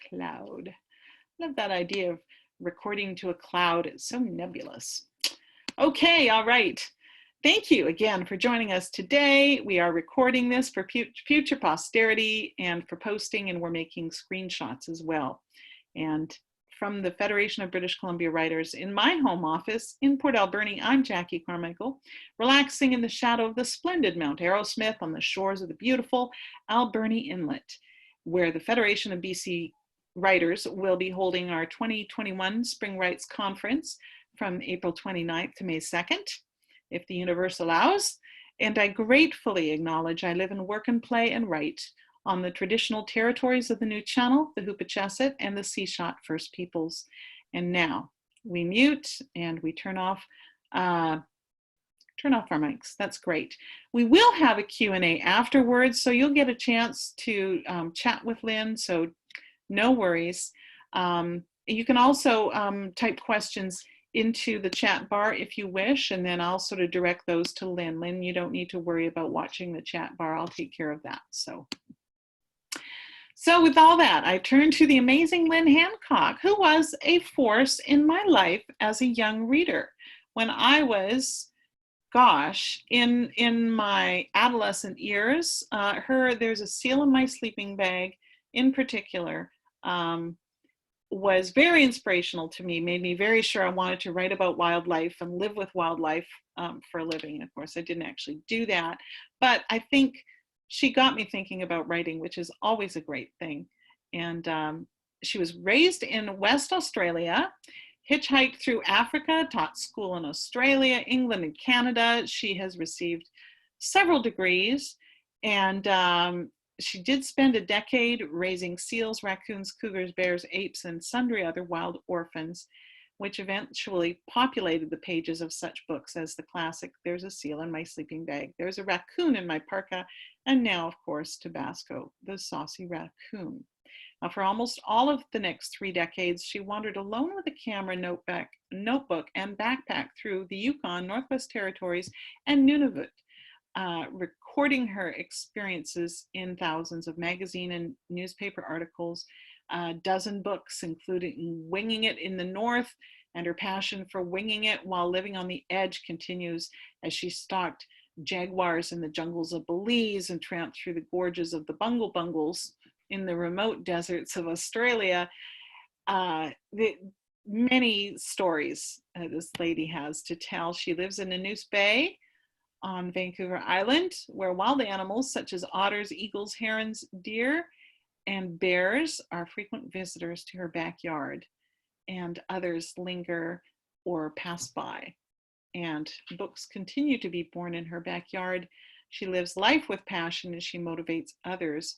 cloud. Love that idea of recording to a cloud. It's so nebulous. Okay, all right. Thank you again for joining us today. We are recording this for future posterity and for posting, and we're making screenshots as well. And from the Federation of British Columbia Writers in my home office in Port Alberni, I'm Jacki Carmichael, relaxing in the shadow of the splendid Mount Arrowsmith on the shores of the beautiful Alberni Inlet, where the Federation of BC Writers will be holding our 2021 Spring Writes Conference from April 29th to May 2nd, if the universe allows. And I gratefully acknowledge I live and work and play and write on the traditional territories of the New Channel, the Hoopachesit, and the Seashot First Peoples. And now we mute and we turn off our mics. That's great. We will have a Q&A afterwards, so you'll get a chance to chat with Lynn, so no worries. You can also type questions into the chat bar if you wish, and then I'll sort of direct those to Lynn. Lynn, you don't need to worry about watching the chat bar. I'll take care of that. So with all that, I turn to the amazing Lynn Hancock, who was a force in my life as a young reader. When I was, in my adolescent years, There's a Seal in My Sleeping Bag in particular, was very inspirational to me, made me very sure I wanted to write about wildlife and live with wildlife for a living. Of course, I didn't actually do that, but I think she got me thinking about writing, which is always a great thing. And she was raised in West Australia, hitchhiked through Africa, taught school in Australia, England, and Canada. She has received several degrees, and she did spend a decade raising seals, raccoons, cougars, bears, apes, and sundry other wild orphans, which eventually populated the pages of such books as the classic There's a Seal in My Sleeping Bag, There's a Raccoon in My Parka, and now, of course, Tabasco the Saucy Raccoon. Now, for almost all of the next 3 decades, she wandered alone with a camera, notebook, and backpack through the Yukon, Northwest Territories, and Nunavut, recording her experiences in thousands of magazine and newspaper articles, a dozen books, including Winging It in the North, and her passion for winging it while living on the edge continues as she stalked jaguars in the jungles of Belize and tramped through the gorges of the Bungles in the remote deserts of Australia. Many stories this lady has to tell. She lives in Anoose Bay on Vancouver Island, where wild animals such as otters, eagles, herons, deer, and bears are frequent visitors to her backyard, and others linger or pass by. And books continue to be born in her backyard. She lives life with passion, and she motivates others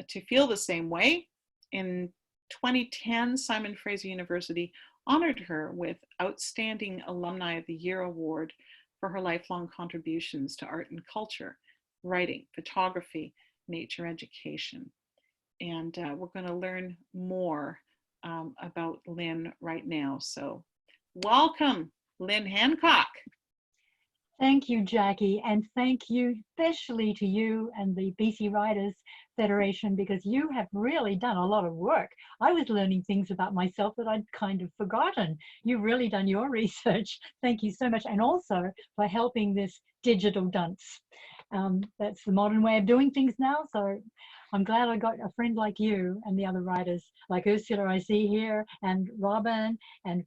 to feel the same way. In 2010, Simon Fraser University honored her with Outstanding Alumni of the Year Award for her lifelong contributions to art and culture, writing, photography, nature education. And we're going to learn more about Lynn right now. So welcome, Lynn Hancock. Thank you, Jacki, and thank you especially to you and the BC Writers Federation, because you have really done a lot of work. I was learning things about myself that I'd kind of forgotten. You've really done your research. Thank you so much. And also for helping this digital dunce. That's the modern way of doing things now. So I'm glad I got a friend like you and the other writers, like Ursula I see here, and Robin, and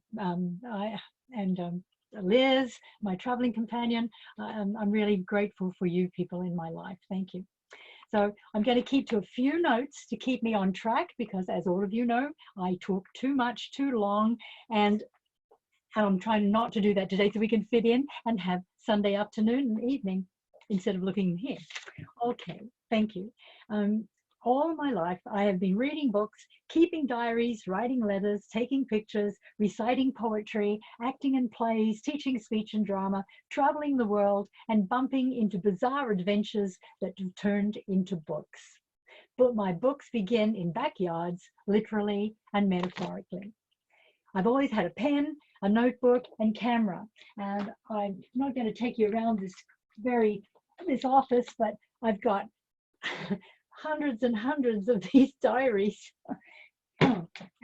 Liz, my traveling companion. I'm really grateful for you people in my life. Thank you. So I'm going to keep to a few notes to keep me on track, because as all of you know, I talk too much, too long, and I'm trying not to do that today so we can fit in and have Sunday afternoon and evening instead of looking here. Okay, thank you. All my life, I have been reading books, keeping diaries, writing letters, taking pictures, reciting poetry, acting in plays, teaching speech and drama, traveling the world, and bumping into bizarre adventures that have turned into books. But my books begin in backyards, literally and metaphorically. I've always had a pen, a notebook, and camera. And I'm not going to take you around this office, but I've got hundreds and hundreds of these diaries.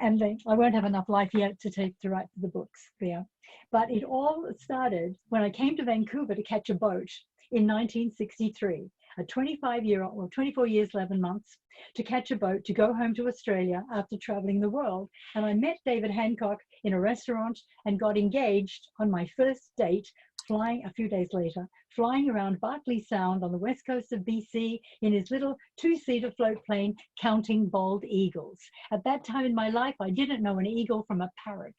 and then I won't have enough life yet to write the books there. But it all started when I came to Vancouver to catch a boat in 1963, a 25-year-old, or 24 years, 11 months, to catch a boat to go home to Australia after traveling the world. And I met David Hancock in a restaurant and got engaged on my first date, flying a few days later, flying around Barkly Sound on the west coast of BC in his little two-seater float plane, counting bald eagles. At that time in my life, I didn't know an eagle from a parrot.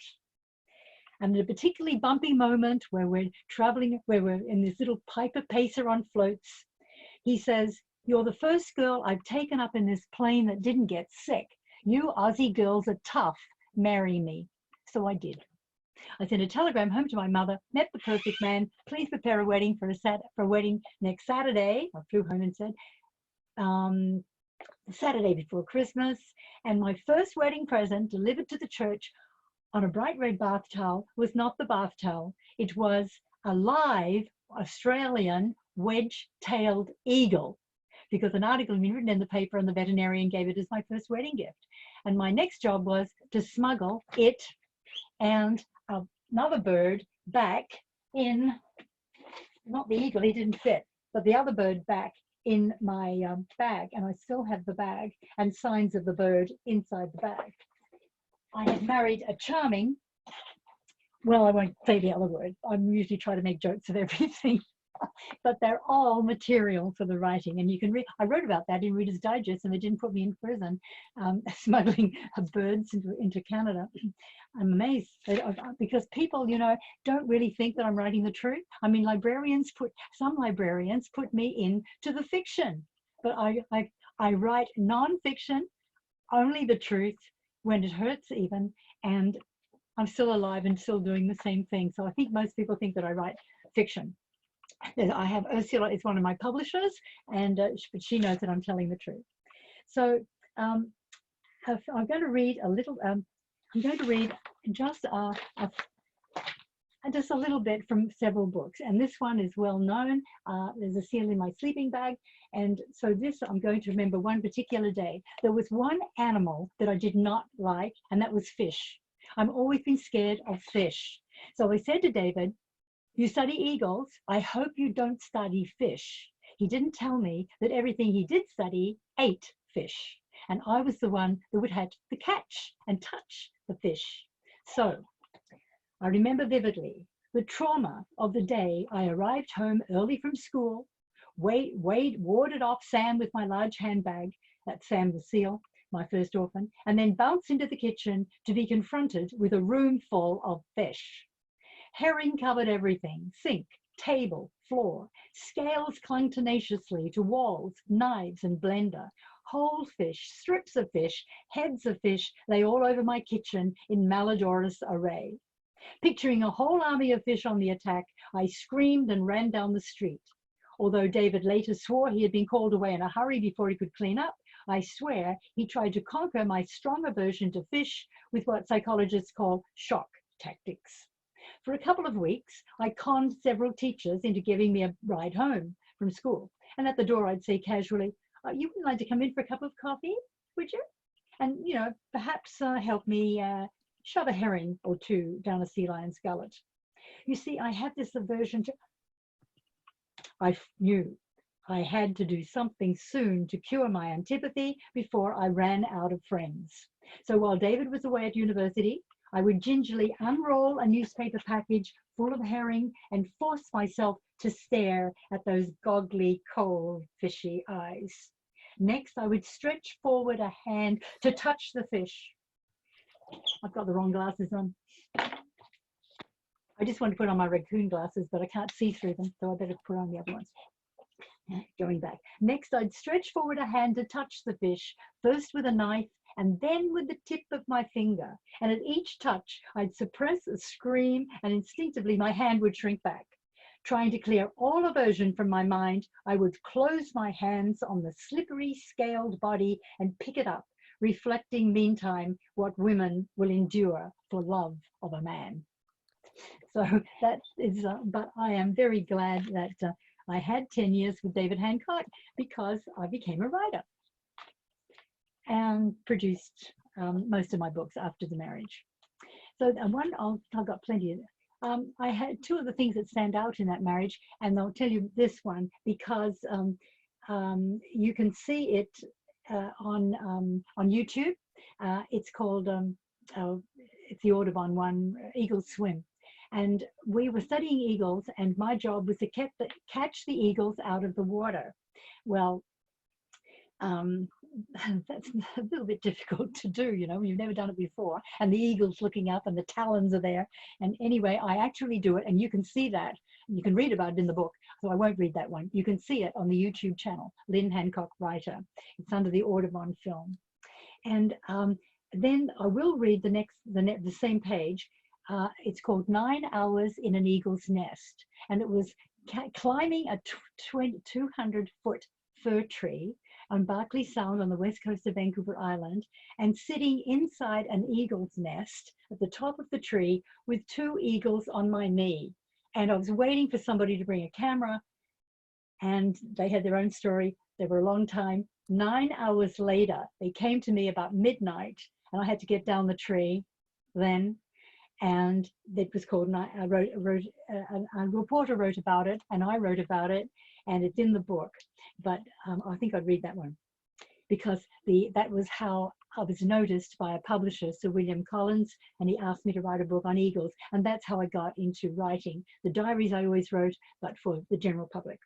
And at a particularly bumpy moment where we're traveling, where we're in this little Piper Pacer on floats, he says, "You're the first girl I've taken up in this plane that didn't get sick. You Aussie girls are tough. Marry me." So I did. I sent a telegram home to my mother, met the perfect man, please prepare a wedding for a wedding next Saturday. I flew home and said, the Saturday before Christmas. And my first wedding present delivered to the church on a bright red bath towel was not the bath towel. It was a live Australian wedge-tailed eagle, because an article had been written in the paper and the veterinarian gave it as my first wedding gift. And my next job was to smuggle it and another bird back in, not the eagle, he didn't fit, but the other bird back in my bag. And I still have the bag and signs of the bird inside the bag. I had married a charming, well, I won't say the other word. I usually try to make jokes of everything, but they're all material for the writing. And you can read, I wrote about that in Reader's Digest, and they didn't put me in prison, smuggling birds into Canada. I'm amazed because people, you know, don't really think that I'm writing the truth. I mean, some librarians put me into the fiction, but I write non-fiction, only the truth when it hurts even, and I'm still alive and still doing the same thing. So I think most people think that I write fiction. I have Ursula is one of my publishers, and but she knows that I'm telling the truth. So I'm going to read a little. I'm going to read just a little bit from several books, and this one is well known. There's a seal in my sleeping bag, and so this I'm going to remember one particular day. There was one animal that I did not like, and that was fish. I've always been scared of fish. So I said to David, "You study eagles, I hope you don't study fish." He didn't tell me that everything he did study ate fish, and I was the one that would have to catch and touch the fish. So I remember vividly the trauma of the day I arrived home early from school, warded off Sam with my large handbag, that's Sam the seal, my first orphan, and then bounced into the kitchen to be confronted with a room full of fish. Herring covered everything, sink, table, floor. Scales clung tenaciously to walls, knives and blender. Whole fish, strips of fish, heads of fish lay all over my kitchen in malodorous array. Picturing a whole army of fish on the attack, I screamed and ran down the street. Although David later swore he had been called away in a hurry before he could clean up, I swear he tried to conquer my strong aversion to fish with what psychologists call shock tactics. For a couple of weeks, I conned several teachers into giving me a ride home from school. And at the door, I'd say casually, "You wouldn't like to come in for a cup of coffee, would you? And, you know, perhaps help me shove a herring or two down a sea lion's gullet." You see, I had this aversion to, I knew I had to do something soon to cure my antipathy before I ran out of friends. So while David was away at university, I would gingerly unroll a newspaper package full of herring and force myself to stare at those goggly, cold, fishy eyes. Next, I would stretch forward a hand to touch the fish. I've got the wrong glasses on. I just want to put on my raccoon glasses, but I can't see through them, so I better put on the other ones. Going back. Next, I'd stretch forward a hand to touch the fish, first with a knife and then with the tip of my finger. And at each touch, I'd suppress a scream and instinctively my hand would shrink back. Trying to clear all aversion from my mind, I would close my hands on the slippery, scaled body and pick it up, reflecting meantime what women will endure for love of a man. So that is, but I am very glad that I had 10 years with David Hancock because I became a writer and produced most of my books after the marriage. So I've got plenty of. I had two of the things that stand out in that marriage, and I'll tell you this one because you can see it on YouTube. It's called it's the Audubon one, Eagles Swim. And we were studying eagles, and my job was to catch the eagles out of the water. Well, that's a little bit difficult to do, you know, you've never done it before, and the eagle's looking up and the talons are there. And anyway, I actually do it, and you can see that. You can read about it in the book, so I won't read that one. You can see it on the YouTube channel, Lynn Hancock writer. It's under the Audubon film. And then I will read the same page. It's called 9 Hours in an Eagle's Nest, and it was climbing a 200-foot fir tree on Barclay Sound on the west coast of Vancouver Island, and sitting inside an eagle's nest at the top of the tree with 2 eagles on my knee. And I was waiting for somebody to bring a camera, and they had their own story. They were a long time. 9 hours later, they came to me about midnight, and I had to get down the tree then. And it was called, a reporter wrote about it, and I wrote about it, and it's in the book. But I think I'd read that one because that was how I was noticed by a publisher, Sir William Collins, and he asked me to write a book on eagles. And that's how I got into writing the diaries I always wrote, but for the general public.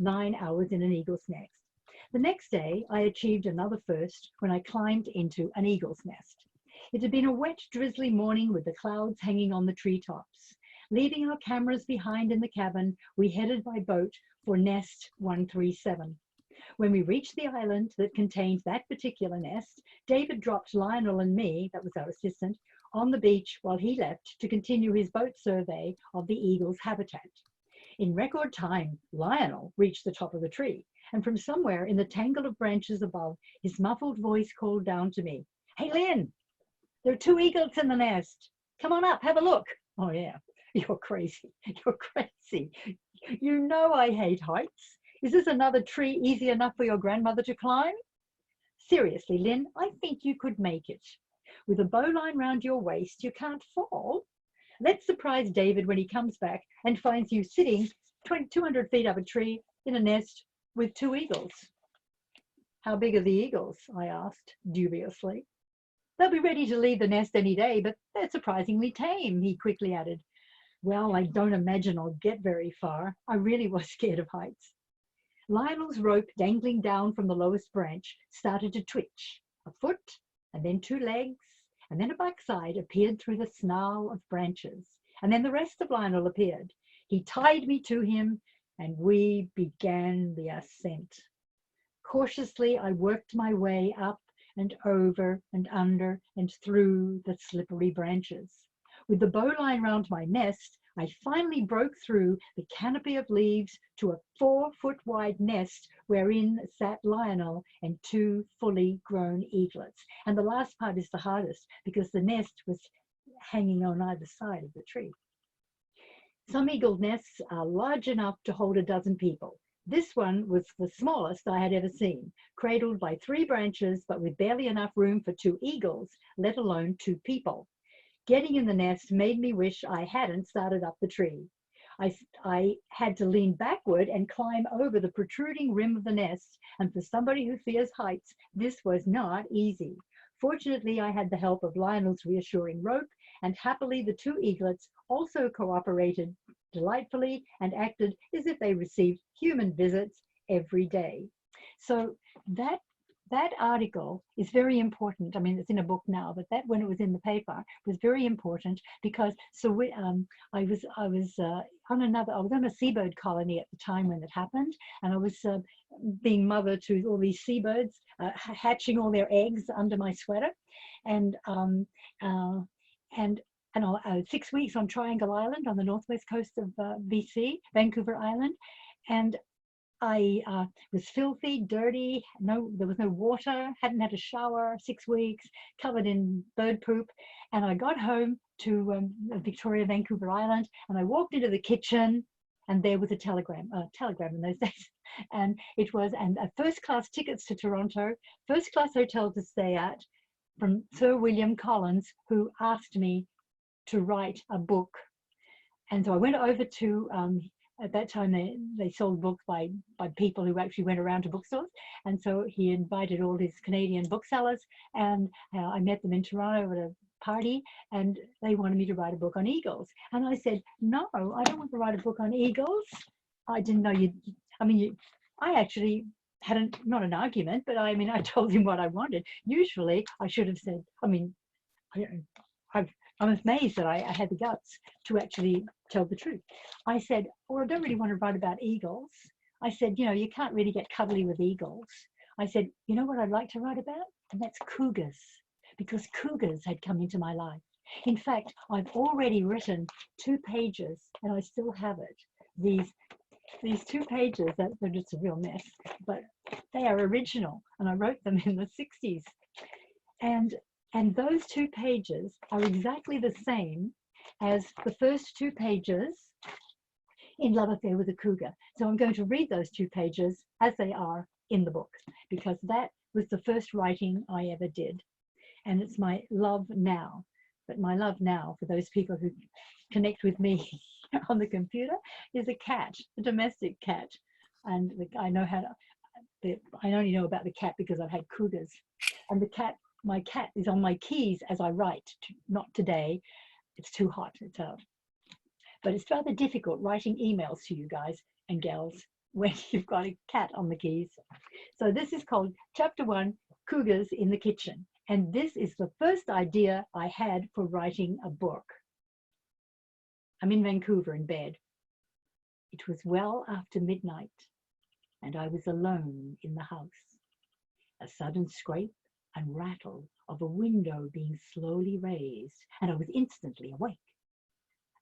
9 hours in an eagle's nest. The next day, I achieved another first when I climbed into an eagle's nest. It had been a wet, drizzly morning with the clouds hanging on the treetops. Leaving our cameras behind in the cabin, we headed by boat for nest 137. When we reached the island that contained that particular nest, David dropped Lionel and me, that was our assistant, on the beach while he left to continue his boat survey of the eagle's habitat. In record time, Lionel reached the top of the tree, and from somewhere in the tangle of branches above, his muffled voice called down to me, "Hey, Lynn, there are 2 eagles in the nest. Come on up, have a look." Oh yeah, you're crazy, you're crazy. You know I hate heights. Is this another tree easy enough for your grandmother to climb? Seriously, Lynn, I think you could make it. With a bowline round your waist, you can't fall. Let's surprise David when he comes back and finds you sitting 200 feet up a tree in a nest with 2 eagles. How big are the eagles? I asked dubiously. They'll be ready to leave the nest any day, but they're surprisingly tame, he quickly added. Well, I don't imagine I'll get very far. I really was scared of heights. Lionel's rope dangling down from the lowest branch started to twitch. A foot, and then 2 legs, and then a backside appeared through the snarl of branches. And then the rest of Lionel appeared. He tied me to him, and we began the ascent. Cautiously, I worked my way up and over and under and through the slippery branches. With the bowline round my nest, I finally broke through the canopy of leaves to a 4-foot wide nest wherein sat Lionel and 2 fully grown eaglets. And the last part is the hardest because the nest was hanging on either side of the tree. Some eagle nests are large enough to hold a dozen people. This one was the smallest I had ever seen, cradled by 3 branches, but with barely enough room for 2 eagles, let alone 2 people. Getting in the nest made me wish I hadn't started up the tree. I had to lean backward and climb over the protruding rim of the nest, and for somebody who fears heights, this was not easy. Fortunately, I had the help of Lionel's reassuring rope, and happily the 2 eaglets also cooperated delightfully and acted as if they received human visits every day. So that article is very important. I mean, it's in a book now, but that when it was in the paper was very important because I was on a seabird colony at the time when it happened, and I was being mother to all these seabirds, hatching all their eggs under my sweater, and 6 weeks on Triangle Island on the northwest coast of BC, Vancouver Island, and I was filthy, dirty, there was no water, hadn't had a shower, 6 weeks, covered in bird poop. And I got home to Victoria, Vancouver Island, and I walked into the kitchen, and there was a telegram in those days. And it was, and first-class tickets to Toronto, first-class hotel to stay at, from Sir William Collins, who asked me to write a book. And so I went over to, at that time they sold books by people who actually went around to bookstores. And so he invited all his Canadian booksellers, and I met them in Toronto at a party, and they wanted me to write a book on eagles. And I said, no, I don't want to write a book on eagles. I didn't know I actually had not an argument, but I mean, I told him what I wanted. Usually I should have said, I'm amazed that I had the guts to actually tell the truth. I said, oh, I don't really want to write about eagles. I said, you can't really get cuddly with eagles. I said, you know what I'd like to write about? And that's cougars, because cougars had come into my life. In fact, I've already written 2 pages, and I still have it. These 2 pages, they're just a real mess, but they are original, and I wrote them in the 60s. And those 2 pages are exactly the same as the first 2 pages in Love Affair with a Cougar. So I'm going to read those 2 pages as they are in the book, because that was the first writing I ever did. And it's my love now. But my love now, for those people who connect with me on the computer, is a cat, a domestic cat. And I only know about the cat because I've had cougars. And my cat is on my keys as I write. Not today, it's too hot, it's out. But it's rather difficult writing emails to you guys and gals when you've got a cat on the keys. So this is called Chapter 1, Cougars in the Kitchen. And this is the first idea I had for writing a book. I'm in Vancouver in bed. It was well after midnight, and I was alone in the house. A sudden scrape and rattle of a window being slowly raised, and I was instantly awake.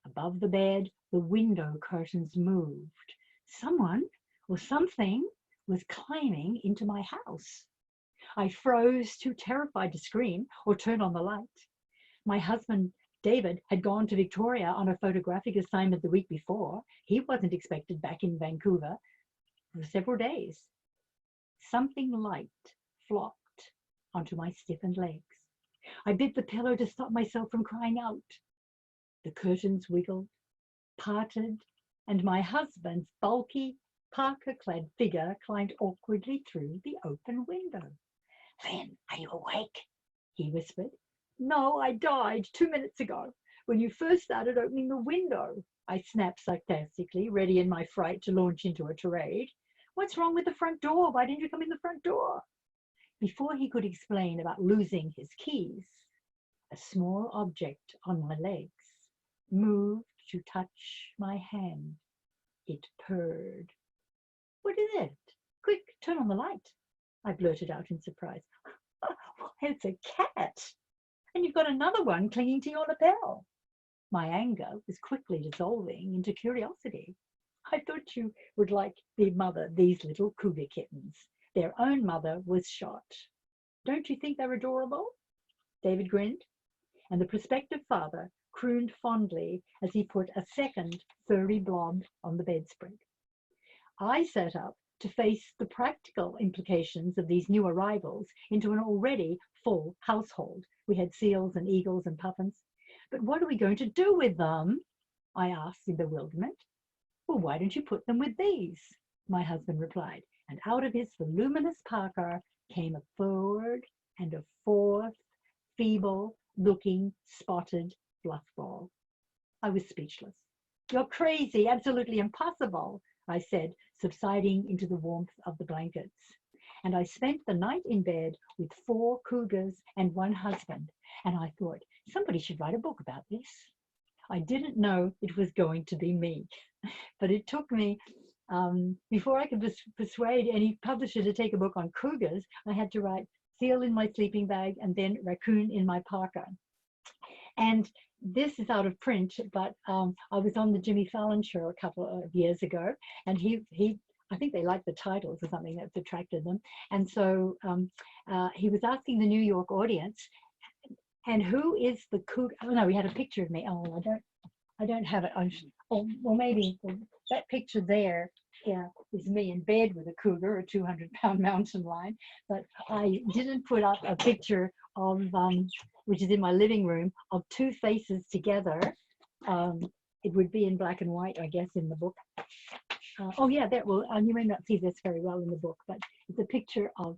Above the bed, the window curtains moved. Someone or something was climbing into my house. I froze, too terrified to scream or turn on the light. My husband, David, had gone to Victoria on a photographic assignment the week before. He wasn't expected back in Vancouver for several days. Something light flopped onto my stiffened legs. I bit the pillow to stop myself from crying out. The curtains wiggled, parted, and my husband's bulky, parka-clad figure climbed awkwardly through the open window. "Lynn, are you awake?" he whispered. "No, I died 2 minutes ago, when you first started opening the window," I snapped sarcastically, ready in my fright to launch into a tirade. "What's wrong with the front door? Why didn't you come in the front door?" Before he could explain about losing his keys, a small object on my legs moved to touch my hand. It purred. "What is it? Quick, turn on the light," I blurted out in surprise. "It's a cat, and you've got another one clinging to your lapel." My anger was quickly dissolving into curiosity. "I thought you would like the mother, these little cougar kittens. Their own mother was shot. Don't you think they're adorable?" David grinned, and the prospective father crooned fondly as he put a second furry blob on the bedspread. I sat up to face the practical implications of these new arrivals into an already full household. We had seals and eagles and puffins. "But what are we going to do with them?" I asked in bewilderment. "Well, why don't you put them with these?" my husband replied, and out of his voluminous parka came a third and a fourth feeble-looking spotted fluff ball. I was speechless. "You're crazy, absolutely impossible," I said, subsiding into the warmth of the blankets. And I spent the night in bed with 4 cougars and 1 husband, and I thought, somebody should write a book about this. I didn't know it was going to be me, but it took me, before I could persuade any publisher to take a book on cougars, I had to write seal in my sleeping bag and then raccoon in my parka. And this is out of print, but I was on the Jimmy Fallon show a couple of years ago, and I think they liked the titles or something that's attracted them. And so he was asking the New York audience, and who is the cougar? Oh no, we had a picture of me. Oh, I don't have it. Well, maybe that picture there, yeah, is me in bed with a cougar, a 200-pound mountain lion. But I didn't put up a picture of, which is in my living room, of two faces together. It would be in black and white, I guess, in the book. Oh yeah, that will, you may not see this very well in the book, but it's a picture of,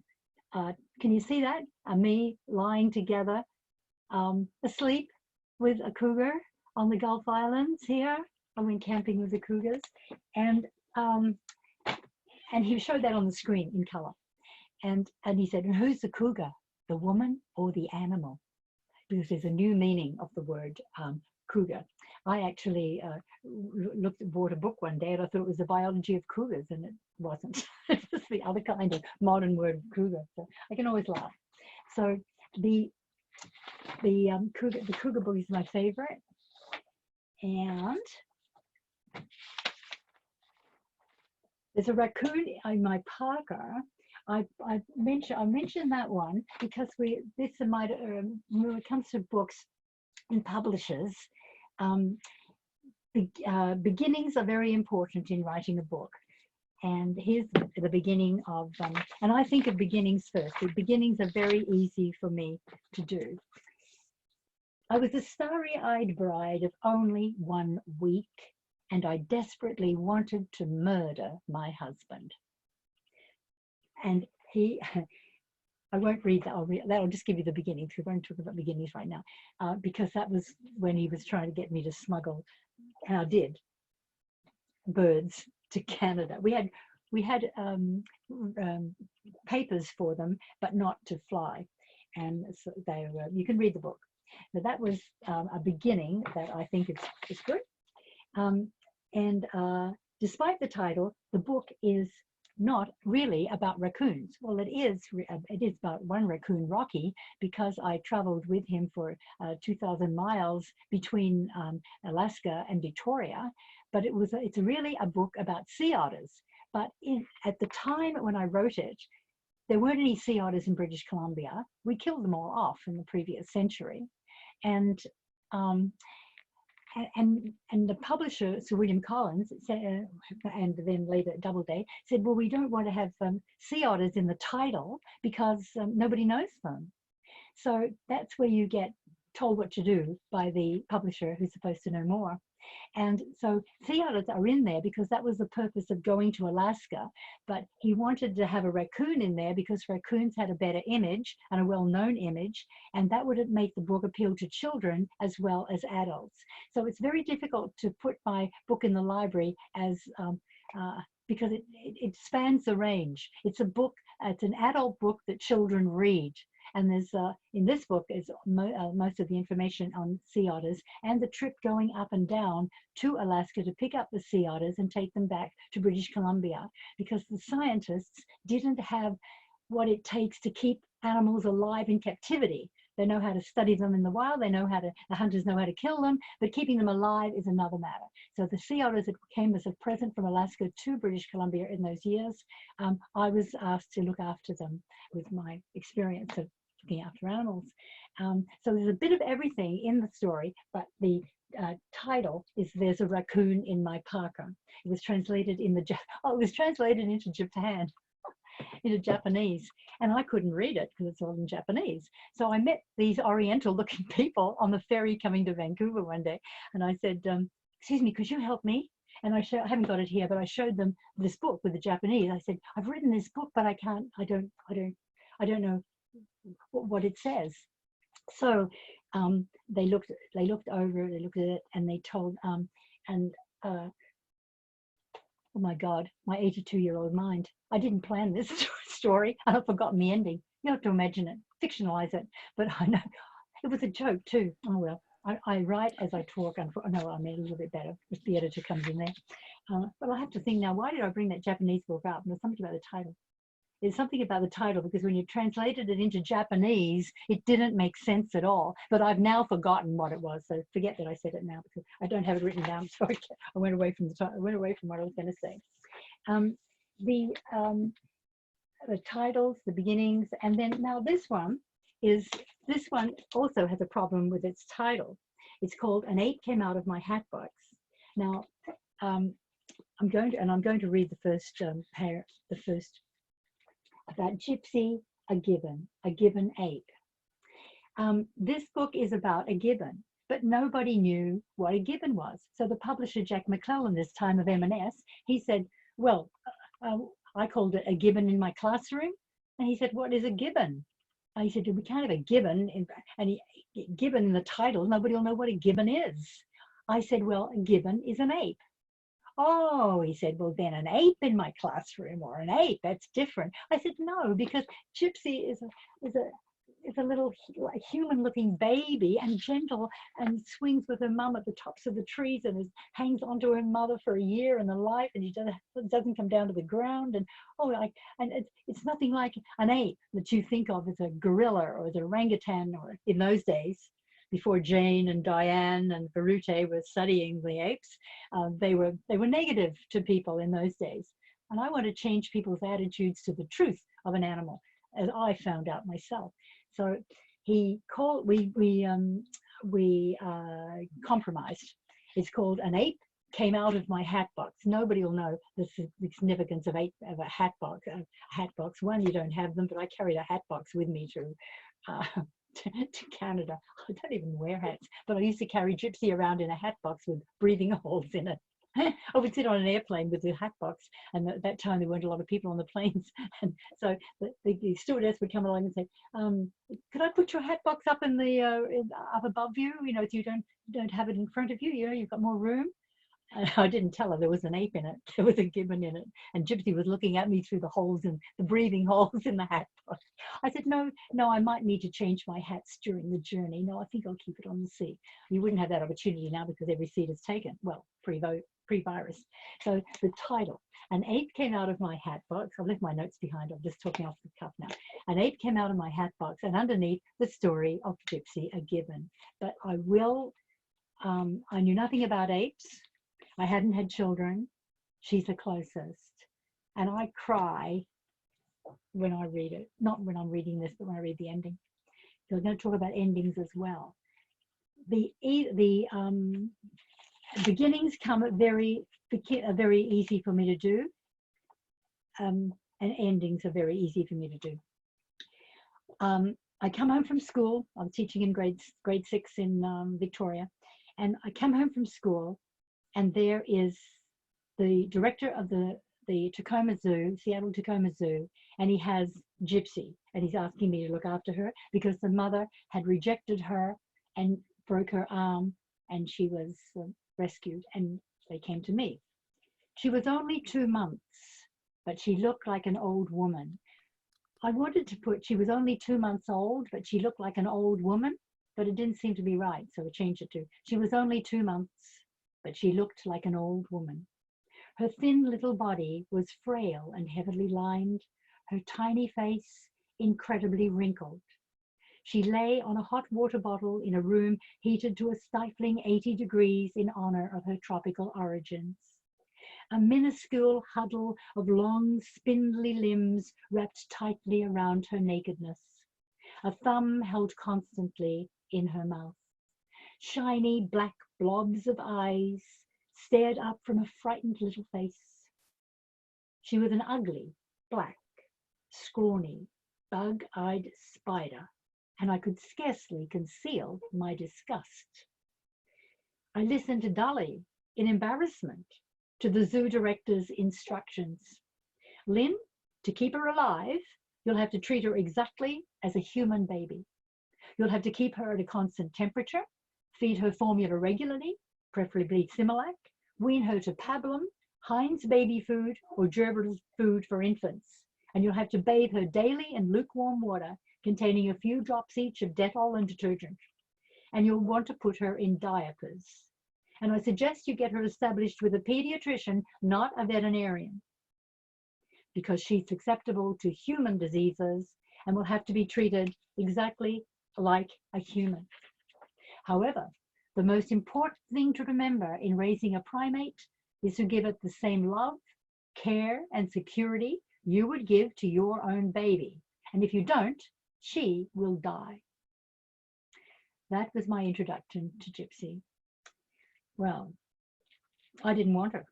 can you see that? Me lying together, asleep with a cougar on the Gulf Islands here. I went camping with the Cougars, and he showed that on the screen in color. And he said, and who's the cougar, the woman or the animal? Because there's a new meaning of the word cougar. I actually bought a book one day and I thought it was the biology of cougars, and it wasn't. It was the other kind of modern word cougar. So I can always laugh. So the cougar book is my favorite. And there's a raccoon in my parka. I mentioned that one because when it comes to books and publishers, beginnings are very important in writing a book. And here's the beginning of, and I think of beginnings first. The beginnings are very easy for me to do. I was a starry-eyed bride of only 1 week, and I desperately wanted to murder my husband. And I won't read that. That'll just give you the beginning, because we won't talk about beginnings right now, because that was when he was trying to get me to smuggle, and I did, birds to Canada. We had papers for them, but not to fly, and so they were. You can read the book. So that was a beginning that I think is good. Despite the title, the book is not really about raccoons. Well, it is about one raccoon, Rocky, because I traveled with him for 2,000 miles between Alaska and Victoria. But it's really a book about sea otters. But at the time when I wrote it, there weren't any sea otters in British Columbia. We killed them all off in the previous century. And the publisher, Sir William Collins, said, and then later Doubleday, said, well, we don't want to have sea otters in the title because nobody knows them. So that's where you get told what to do by the publisher who's supposed to know more. And so sea otters are in there because that was the purpose of going to Alaska, but he wanted to have a raccoon in there because raccoons had a better image and a well-known image, and that would make the book appeal to children as well as adults. So it's very difficult to put my book in the library as because it spans the range. It's an adult book that children read. And there's in this book is most of the information on sea otters and the trip going up and down to Alaska to pick up the sea otters and take them back to British Columbia, because the scientists didn't have what it takes to keep animals alive in captivity. They know how to study them in the wild, the hunters know how to kill them, but keeping them alive is another matter. So the sea otters that came as a present from Alaska to British Columbia in those years, I was asked to look after them with my experience of looking after animals. So there's a bit of everything in the story, but the title is There's a Raccoon in My Parka. It was translated into Japan. Into Japanese, and I couldn't read it because it's all in Japanese. So I met these oriental looking people on the ferry coming to Vancouver one day, and I said, excuse me, could you help me? And I haven't got it here, but I showed them this book with the Japanese. I said, I've written this book, but I don't know what it says. So they looked over, they looked at it, and they told, oh my God, my 82-year-old mind. I didn't plan this story. I've forgotten the ending. You have to imagine it, fictionalize it. But I know it was a joke too. Oh well, I write as I talk. No, I mean a little bit better if the editor comes in there. But I have to think now, why did I bring that Japanese book up? And there's something about the title. There's something about the title, because when you translated it into Japanese, it didn't make sense at all. But I've now forgotten what it was, so forget that I said it now because I don't have it written down. So I went away from what I was going to say. The titles, the beginnings, and then now this one also has a problem with its title. It's called An Ape Came Out of My Hat Box. Now I'm going to read the first about Gypsy, a gibbon ape. This book is about a gibbon, but nobody knew what a gibbon was. So the publisher, Jack McClellan, this time of M&S, he said, well, I called it a gibbon in my classroom. And he said, what is a gibbon? I said, we can't have a gibbon. Gibbon in the title, nobody will know what a gibbon is. I said, well, a gibbon is an ape. Oh, he said, well, then an ape in my classroom, or an ape, that's different. I said, no, because Gypsy is a little like human-looking baby and gentle and swings with her mum at the tops of the trees and hangs onto her mother for a year in the life, and she doesn't come down to the ground. And it's nothing like an ape that you think of as a gorilla or as an orangutan, or in those days, before Jane and Diane and Barute were studying the apes, they were negative to people in those days. And I want to change people's attitudes to the truth of an animal, as I found out myself. So we compromised. It's called An Ape Came Out of My Hat Box. Nobody will know the significance of a hat box. A hat box. One, you don't have them, but I carried a hat box with me to Canada. I don't even wear hats, but I used to carry Gypsy around in a hat box with breathing holes in it. I would sit on an airplane with the hat box, and at that time there weren't a lot of people on the planes, and so the stewardess would come along and say, "Could I put your hat box up in the up above you? You know, if you don't have it in front of you, you know, you've got more room." And I didn't tell her there was an ape in it. There was a gibbon in it, and Gypsy was looking at me through the holes in the breathing holes in the hat box. I said, "No, I might need to change my hats during the journey. No, I think I'll keep it on the seat." You wouldn't have that opportunity now because every seat is taken. Well, pre-virus. So the title, An Ape Came Out of My Hat Box. I've left my notes behind. I'm just talking off the cuff now. An ape came out of my hat box, and underneath the story of Gypsy, a gibbon. But I knew nothing about apes. I hadn't had children. She's the closest. And I cry when I read it. Not when I'm reading this, but when I read the ending. So we're going to talk about endings as well. The beginnings come very easy for me to do, and endings are very easy for me to do. I come home from school. I'm teaching in grade 6 in Victoria, and I come home from school, and there is the director of the Tacoma Zoo, Seattle Tacoma Zoo, and he has Gypsy, and he's asking me to look after her because the mother had rejected her and broke her arm, and she was rescued, and they came to me. She was only 2 months, but she looked like an old woman. I wanted to put she was only 2 months old, but she looked like an old woman, but it didn't seem to be right, so I changed it to she was only 2 months, but she looked like an old woman. Her thin little body was frail and heavily lined, her tiny face incredibly wrinkled. She lay on a hot water bottle in a room heated to a stifling 80 degrees in honor of her tropical origins. A minuscule huddle of long, spindly limbs wrapped tightly around her nakedness. A thumb held constantly in her mouth. Shiny black blobs of eyes stared up from a frightened little face. She was an ugly, black, scrawny, bug-eyed spider, and I could scarcely conceal my disgust. I listened dully, in embarrassment, to the zoo director's instructions. Lynn, to keep her alive, you'll have to treat her exactly as a human baby. You'll have to keep her at a constant temperature, feed her formula regularly, preferably Similac, wean her to pablum, Heinz baby food, or gerbil food for infants. And you'll have to bathe her daily in lukewarm water containing a few drops each of Dettol and detergent. And you'll want to put her in diapers. And I suggest you get her established with a pediatrician, not a veterinarian, because she's susceptible to human diseases and will have to be treated exactly like a human. However, the most important thing to remember in raising a primate is to give it the same love, care, and security you would give to your own baby. And if you don't, she will die. That was my introduction to Gypsy. Well, I didn't want her.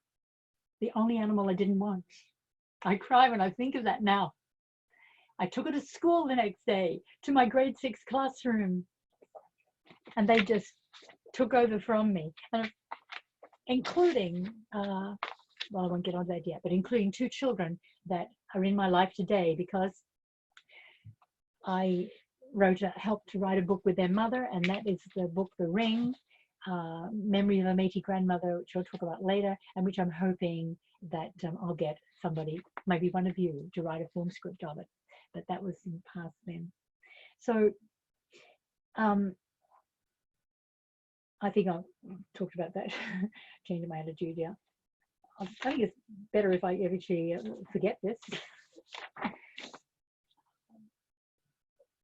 The only animal I didn't want. I cry when I think of that now. I took her to school the next day, to my grade 6 classroom. and they just took over from me, and including, well, I won't get on that yet, but including 2 children that are in my life today because I helped to write a book with their mother, and that is the book, The Ring, Memory of a Metis Grandmother, which I'll talk about later, and which I'm hoping that I'll get somebody, maybe one of you, to write a film script of it. But that was in the past then. So I think I've talked about that, changing my attitude, yeah. I think it's better if I actually forget this.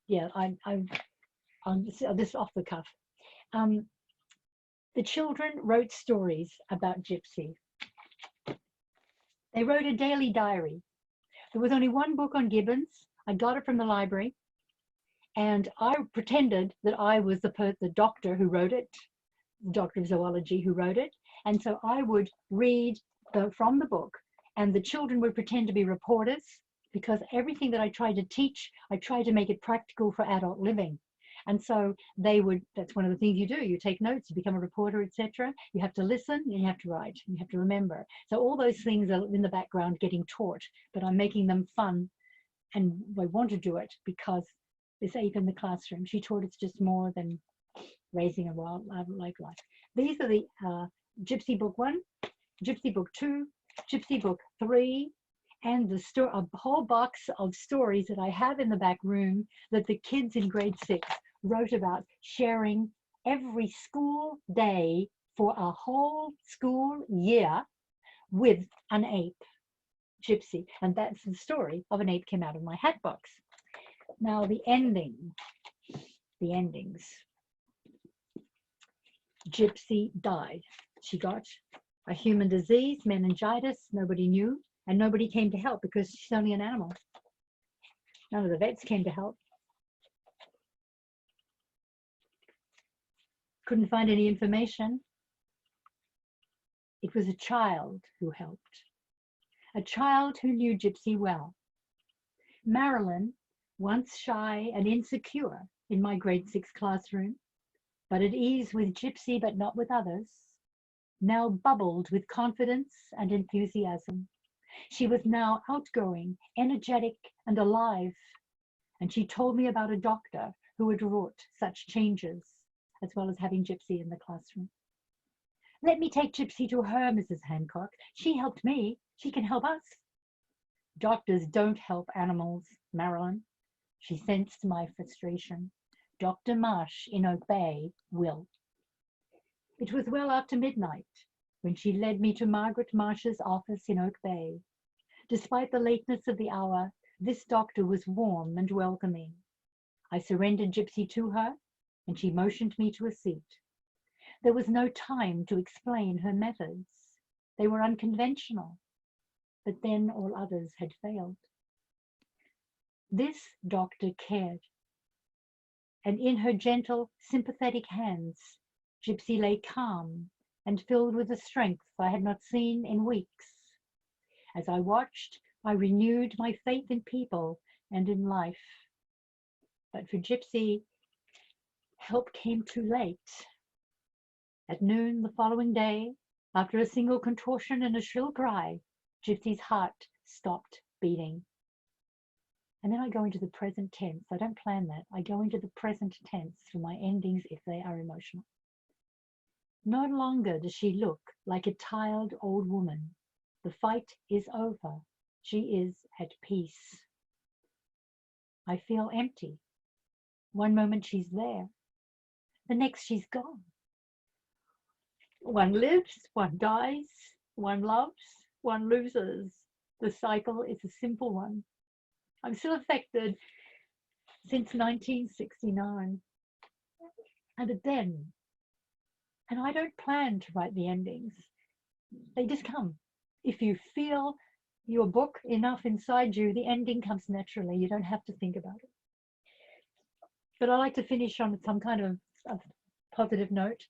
Yeah, I'm this off the cuff. The children wrote stories about Gypsy. They wrote a daily diary. There was only one book on gibbons. I got it from the library, and I pretended that I was the doctor who wrote it, the doctor of zoology who wrote it. And so I would read from the book, and the children would pretend to be reporters, because everything that I tried to teach, I tried to make it practical for adult living. And so they would, that's one of the things you do. You take notes, you become a reporter, etc. You have to listen, and you have to write, and you have to remember. So all those things are in the background getting taught, but I'm making them fun. And I want to do it because this ape in the classroom, she taught it's just more than raising a wildlife. These are the Gypsy Book 1, Gypsy Book 2, Gypsy Book 3, and a whole box of stories that I have in the back room that the kids in grade 6 wrote about, sharing every school day for a whole school year with an ape, Gypsy. And that's the story of an ape came out of my hat box. Now the endings. Gypsy died. She got a human disease, meningitis, nobody knew, and nobody came to help because she's only an animal. None of the vets came to help. Couldn't find any information. It was a child who helped. A child who knew Gypsy well. Marilyn, once shy and insecure in my grade 6 classroom, but at ease with Gypsy but not with others, now bubbled with confidence and enthusiasm. She was now outgoing, energetic, and alive, and she told me about a doctor who had wrought such changes, as well as having Gypsy in the classroom. Let me take Gypsy to her, Mrs. Hancock. She helped me. She can help us. Doctors don't help animals, Marilyn. She sensed my frustration. Dr. Marsh in Oak Bay will. It was well after midnight when she led me to Margaret Marsh's office in Oak Bay. Despite the lateness of the hour, this doctor was warm and welcoming. I surrendered Gypsy to her, and she motioned me to a seat. There was no time to explain her methods. They were unconventional, but then all others had failed. This doctor cared, and in her gentle, sympathetic hands, Gypsy lay calm and filled with a strength I had not seen in weeks. As I watched, I renewed my faith in people and in life. But for Gypsy, help came too late. At noon the following day, after a single contortion and a shrill cry, Gypsy's heart stopped beating. And then I go into the present tense. I don't plan that. I go into the present tense for my endings if they are emotional. No longer does she look like a tired old woman. The fight is over. She is at peace. I feel empty. One moment she's there. The next she's gone. One lives, one dies, one loves, one loses. The cycle is a simple one. I'm still affected since 1969. And then, and I don't plan to write the endings. They just come. If you feel your book enough inside you, the ending comes naturally. You don't have to think about it. But I like to finish on some kind of positive note.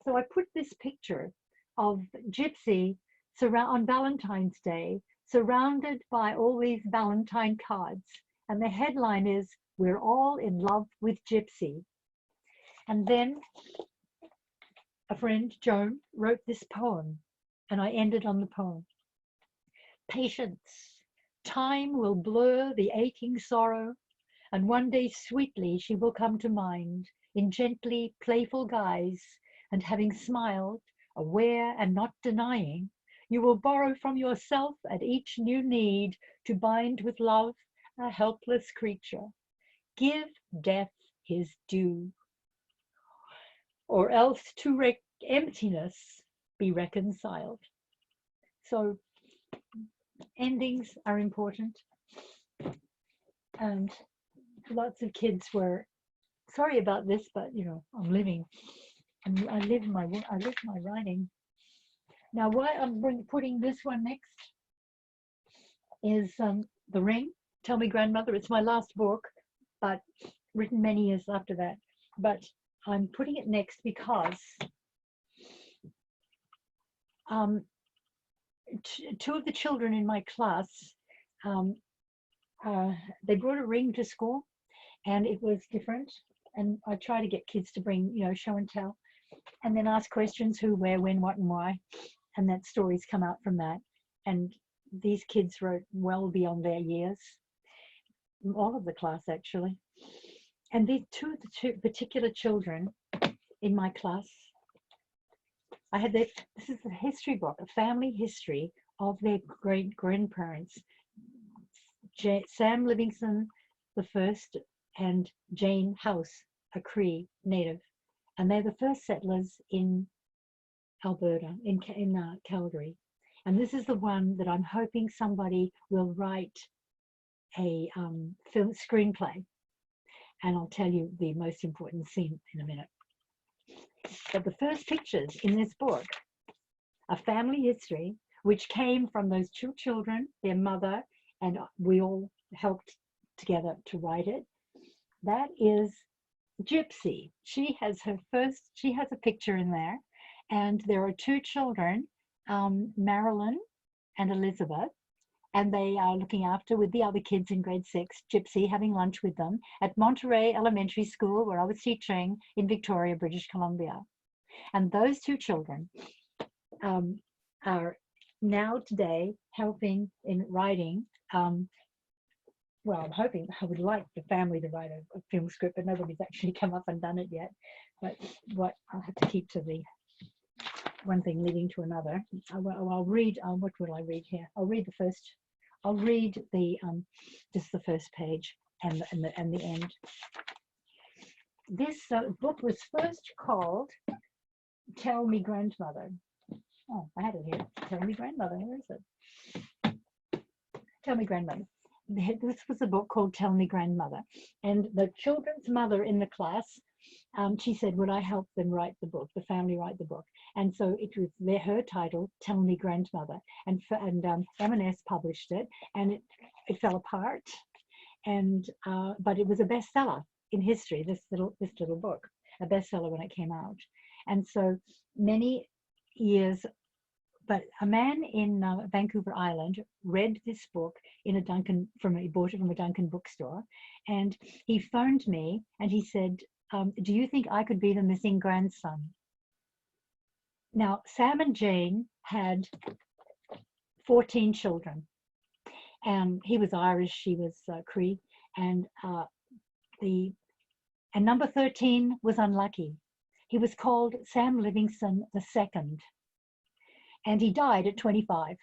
So I put this picture of Gypsy on Valentine's Day, surrounded by all these Valentine cards. And the headline is, "We're all in love with Gypsy." And then a friend, Joan, wrote this poem, and I ended on the poem. Patience, time will blur the aching sorrow, and one day sweetly she will come to mind in gently playful guise, and having smiled, aware and not denying, you will borrow from yourself at each new need to bind with love a helpless creature. Give death his due, or else to emptiness be reconciled. So endings are important, and lots of kids were sorry about this, but you know, I'm living, and I live my writing. Now, why I'm putting this one next is The Ring, Tell Me Grandmother. It's my last book, but written many years after that. But I'm putting it next because two of the children in my class, they brought a ring to school, and it was different. And I try to get kids to bring, you know, show and tell, and then ask questions: who, where, when, what, and why. And that stories come out from that. And these kids wrote well beyond their years, all of the class actually. And these two particular children in my class, I had this is a history book, a family history of their great grandparents, Sam Livingston the first and Jane Howse, a Cree native. And they're the first settlers in Alberta, in Calgary. And this is the one that I'm hoping somebody will write a film screenplay. And I'll tell you the most important scene in a minute. But the first pictures in this book, a family history, which came from those two children, their mother, and we all helped together to write it. That is Gypsy. She has a picture in there, and there are two children, Marilyn and Elizabeth, and they are looking after, with the other kids in grade 6, Gypsy, having lunch with them at Monterey Elementary School, where I was teaching in Victoria, British Columbia. And those two children are now today helping in writing. Well, I'm hoping, I would like the family to write a film script, but nobody's actually come up and done it yet. But what I'll have to keep to the one thing leading to another. I'll read, what will I read here? I'll read the just the first page and the end. This book was first called Tell Me Grandmother. Oh, I had it here. Tell Me Grandmother. Where is it? Tell Me Grandmother. This was a book called Tell Me Grandmother. And the children's mother in the class, she said, would I help them write the book, the family write the book? And so it was her title, Tell Me Grandmother. And M&S published it, and it fell apart. And but it was a bestseller in history, this little book, a bestseller when it came out. And so many years, but a man in Vancouver Island read this book in a he bought it from a Duncan bookstore, and he phoned me and he said, do you think I could be the missing grandson? Now, Sam and Jane had 14 children, and he was Irish, she was Cree, and number 13 was unlucky. He was called Sam Livingston II, and he died at 25.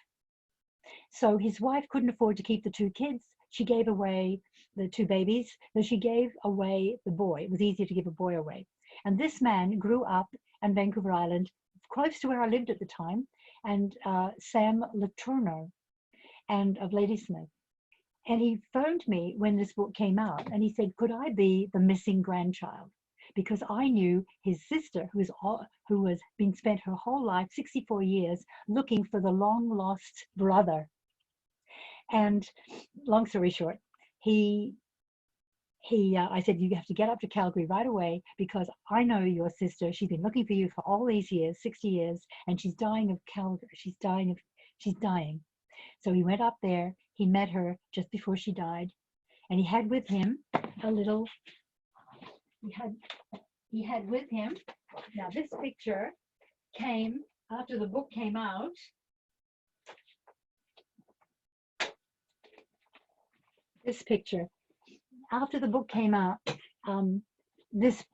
So his wife couldn't afford to keep the two kids. She gave away the two babies, so she gave away the boy. It was easier to give a boy away. And this man grew up in Vancouver Island, close to where I lived at the time, and Sam Letourneau, and of Ladysmith. And he phoned me when this book came out, and he said, could I be the missing grandchild? Because I knew his sister, who has been spent her whole life, 64 years, looking for the long lost brother. And long story short, I said, you have to get up to Calgary right away, because I know your sister. She's been looking for you for all these years, 60 years, and she's dying of Calgary. She's dying. So he went up there. He met her just before she died, and he had with him he had with him. Now this picture came after the book came out. This picture, after the book came out, this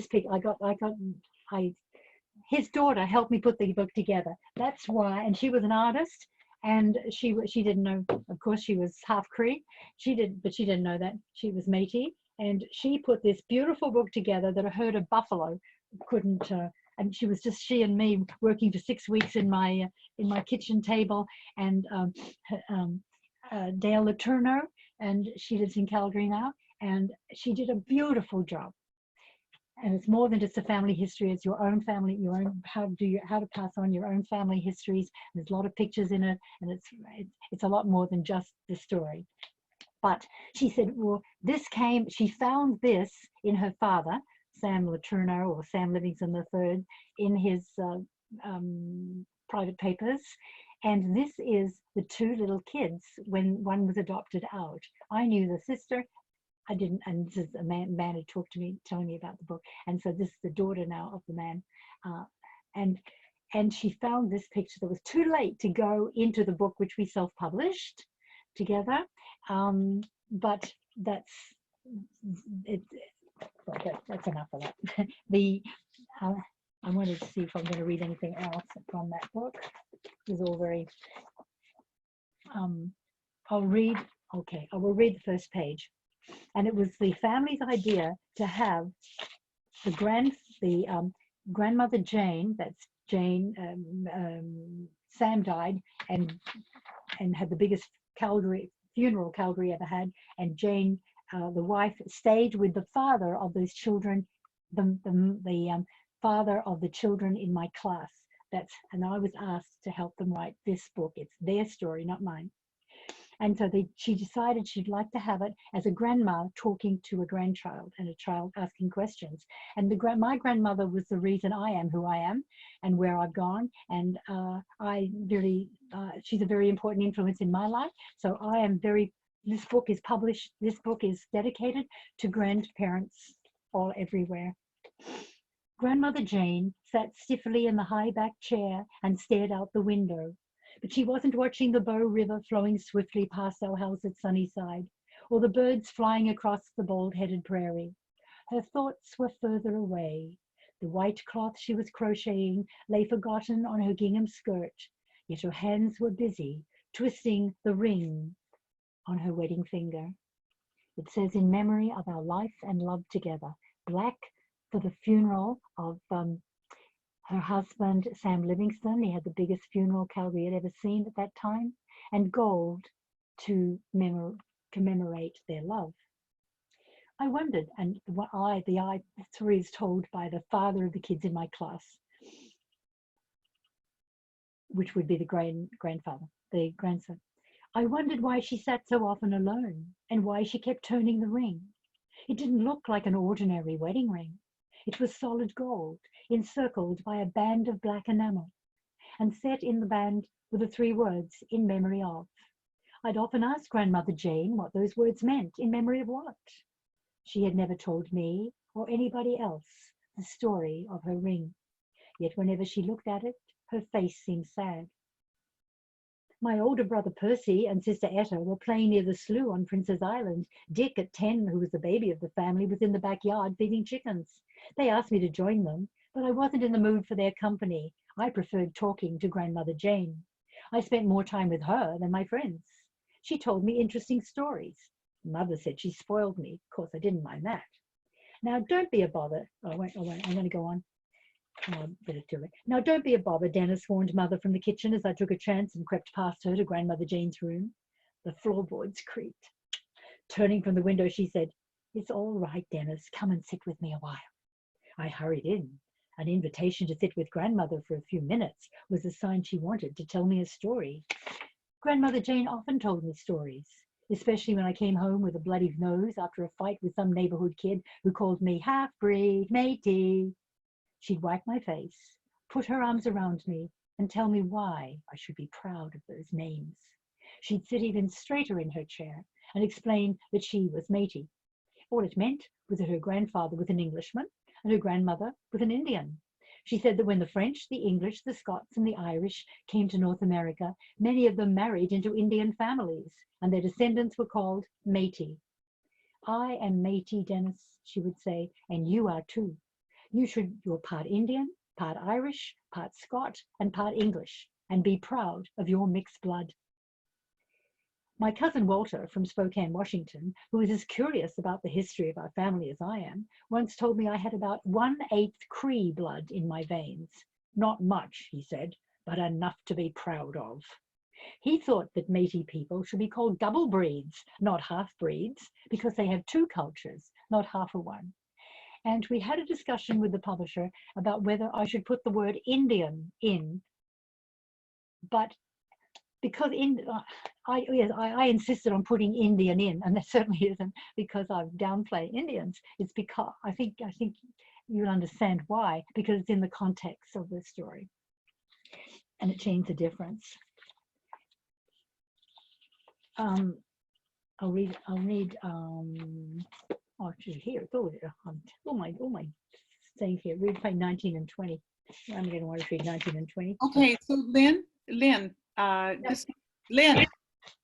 picture his daughter helped me put the book together. That's why, and she was an artist, and she didn't know. Of course, she was half Cree. But she didn't know that she was Métis, and she put this beautiful book together that a herd of buffalo couldn't. And she and me working for 6 weeks in my kitchen table, and Dale Letourneau, and she lives in Calgary now, and she did a beautiful job. And it's more than just a family history. It's your own family, how to pass on your own family histories. There's a lot of pictures in it, and it's a lot more than just the story. But she said, well, she found this in her father, Sam Letourneau, or Sam Livingston III, in his private papers. And this is the two little kids when one was adopted out. I knew the sister. I didn't, and this is a man who talked to me, telling me about the book. And so this is the daughter now of the man. And she found this picture that was too late to go into the book, which we self-published together. But that's enough of that. I wanted to see if I'm going to read anything else from that book. It was all very, I will read the first page. And it was the family's idea to have the grandmother Jane, that's Jane, Sam died and had the biggest funeral Calgary ever had, and Jane, the wife, stayed with the father of those children, the father of the children in my class. And I was asked to help them write this book. It's their story, not mine. And so she decided she'd like to have it as a grandma talking to a grandchild and a child asking questions. And my grandmother was the reason I am who I am and where I've gone. And she's a very important influence in my life. So this book is published, this book is dedicated to grandparents all everywhere. Grandmother Jane sat stiffly in the high-backed chair and stared out the window. But she wasn't watching the Bow River flowing swiftly past our house at Sunnyside, or the birds flying across the bald-headed prairie. Her thoughts were further away. The white cloth she was crocheting lay forgotten on her gingham skirt, yet her hands were busy, twisting the ring on her wedding finger. It says, in memory of our life and love together, black for the funeral of her husband, Sam Livingston. He had the biggest funeral Calgary had ever seen at that time, and gold to commemorate their love. I wondered, and the story is told by the father of the kids in my class, which would be the grandfather, the grandson. I wondered why she sat so often alone and why she kept turning the ring. It didn't look like an ordinary wedding ring. It was solid gold, encircled by a band of black enamel, and set in the band were the 3 words, in memory of. I'd often asked Grandmother Jane what those words meant, in memory of what. She had never told me or anybody else the story of her ring. Yet whenever she looked at it, her face seemed sad. My older brother Percy and sister Etta were playing near the slough on Prince's Island. Dick, at 10, who was the baby of the family, was in the backyard feeding chickens. They asked me to join them, but I wasn't in the mood for their company. I preferred talking to Grandmother Jane. I spent more time with her than my friends. She told me interesting stories. Mother said she spoiled me. Of course, I didn't mind that. Now, don't be a bother. Oh, wait, I'm going to go on. Now, don't be a bother, Dennis warned Mother from the kitchen as I took a chance and crept past her to Grandmother Jane's room. The floorboards creaked. Turning from the window, she said, "It's all right, Dennis. Come and sit with me a while." I hurried in. An invitation to sit with Grandmother for a few minutes was a sign she wanted to tell me a story. Grandmother Jane often told me stories, especially when I came home with a bloody nose after a fight with some neighborhood kid who called me half-breed, matey. She'd wipe my face, put her arms around me, and tell me why I should be proud of those names. She'd sit even straighter in her chair and explain that she was Métis. All it meant was that her grandfather was an Englishman, and her grandmother was an Indian. She said that when the French, the English, the Scots, and the Irish came to North America, many of them married into Indian families, and their descendants were called Métis. I am Métis, Dennis, she would say, and you are too. You're part Indian, part Irish, part Scot, and part English, and be proud of your mixed blood. My cousin Walter from Spokane, Washington, who is as curious about the history of our family as I am, once told me I had about 1/8 Cree blood in my veins. Not much, he said, but enough to be proud of. He thought that Métis people should be called double breeds, not half breeds, because they have two cultures, not half of one. And we had a discussion with the publisher about whether I should put the word Indian in, but because I insisted on putting Indian in, and that certainly isn't because I downplay Indians. It's because I think you'll understand why, because it's in the context of the story, and it changed the difference. I'll read. Oh, actually, here it's over there. Oh my saying here. Read page 19 and 20. I'm going to want to read 19 and 20. Okay, so Lynn. Lynn,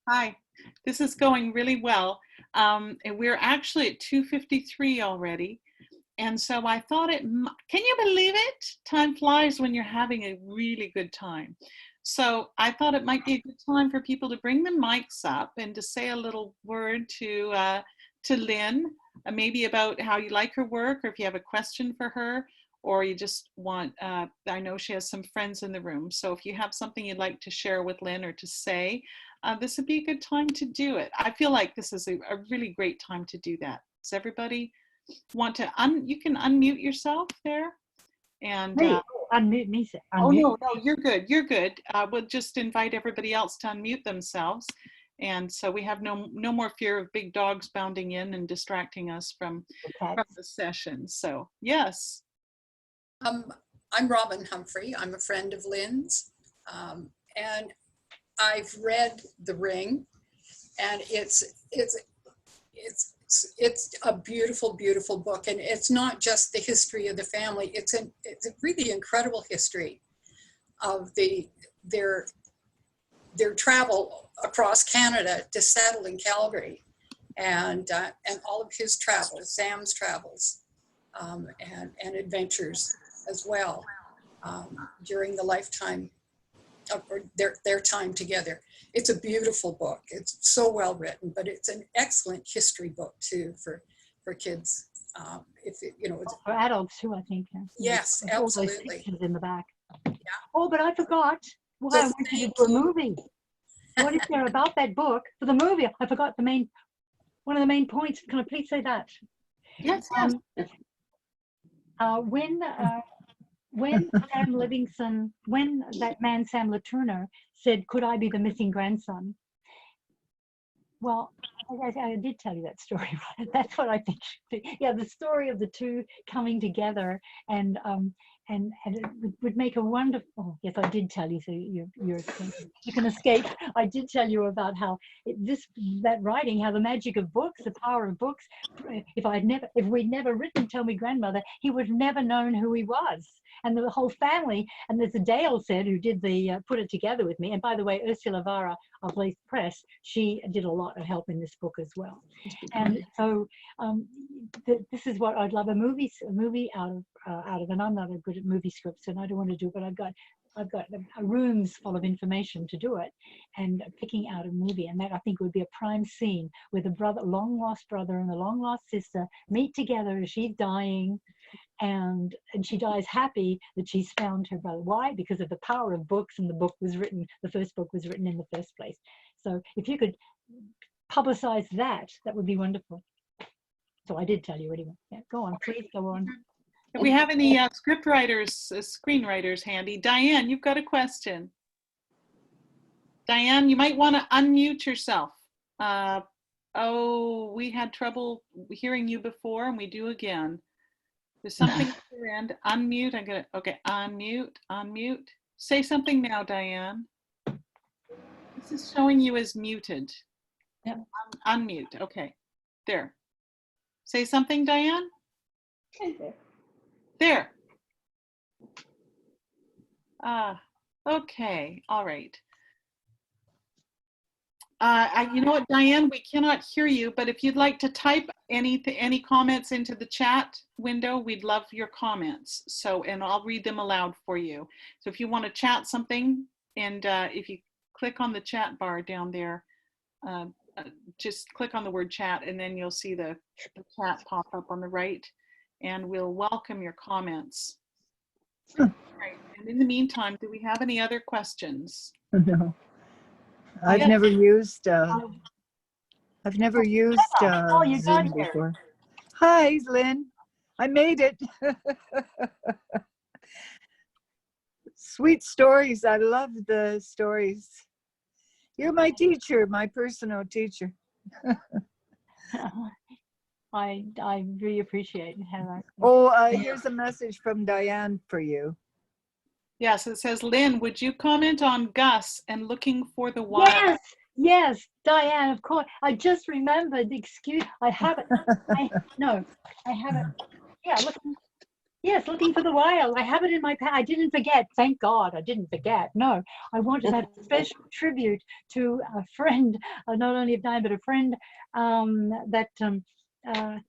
hi. This is going really well. And we're actually at 2:53 already. And so I thought can you believe it? Time flies when you're having a really good time. So I thought it might be a good time for people to bring the mics up and to say a little word to Lynn, maybe about how you like her work, or if you have a question for her, or you just want, I know she has some friends in the room. So if you have something you'd like to share with Lynn or to say, this would be a good time to do it. I feel like this is a really great time to do that. Does everybody want to, you can unmute yourself there? And unmute me, sir. Oh, no, you're good. You're good. We'll just invite everybody else to unmute themselves. And so we have no more fear of big dogs bounding in and distracting us from the session. So, yes. I'm Robin Humphrey. I'm a friend of Lynn's, and I've read The Ring, and it's a beautiful, beautiful book, and it's not just the history of the family. It's a really incredible history of their travel across Canada to settle in Calgary, and all of his travels, Sam's travels, and adventures as well during the lifetime of their time together. It's a beautiful book. It's so well written, but it's an excellent history book too for kids. If it, it's for adults too, I think. Yes, absolutely. In the back. Yeah. Oh, but I forgot. Well, I wanted to do a movie. What is there about that book for the movie? I forgot one of the main points. Can I please say that? Yes. When Sam Livingston, when that man Sam Latourneau said, "Could I be the missing grandson?" Well, I did tell you that story, right? That's what I think. Yeah, the story of the two coming together, and it would make a wonderful. Oh, yes, I did tell you. So you can escape. I did tell you about how that writing, how the magic of books, the power of books. If we'd never written "Tell Me Grandmother," he would have never known who he was. And the whole family, and as Dale said, who did put it together with me. And by the way, Ursula Vara of Leith Press, she did a lot of help in this book as well. And so this is what I'd love, a movie out of, and I'm not a good at movie scripts, and I don't want to do it, but I've got rooms full of information to do it, and picking out a movie, and that I think would be a prime scene where the long lost brother and the long lost sister meet together as she's dying, and she dies happy that she's found her brother. Why? Because of the power of books, and the first book was written in the first place. So if you could publicize that would be wonderful. So I did tell you anyway. Yeah, go on, please go on. Do we have any script writers, screenwriters handy? Diane, you've got a question. Diane, you might want to unmute yourself. We had trouble hearing you before, and we do again. There's something at your end. Unmute. Okay, unmute. Say something now, Diane. This is showing you as muted. Yeah. Unmute. Okay, there. Say something, Diane. Okay. There. Okay, all right. You know what, Diane, we cannot hear you, but if you'd like to type any comments into the chat window, we'd love your comments. So, and I'll read them aloud for you. So if you want to chat something, and if you click on the chat bar down there, just click on the word chat, and then you'll see the chat pop up on the right, and we'll welcome your comments. Right. And in the meantime, do we have any other questions? No. I've never used Zoom before. Hi, Lynn. I made it. Sweet stories. I love the stories. You're my teacher, my personal teacher. I really appreciate it, Heather. Oh, here's a message from Diane for you. Yes, it says, Lynn, would you comment on Gus and looking for the wild? Yes, yes, Diane, of course. I just remembered, I have it. I have it. Yeah, looking for the wild. I have it in my pen. I didn't forget. Thank God I didn't forget. No, I wanted to have a special tribute to a friend, not only of Diane, but a friend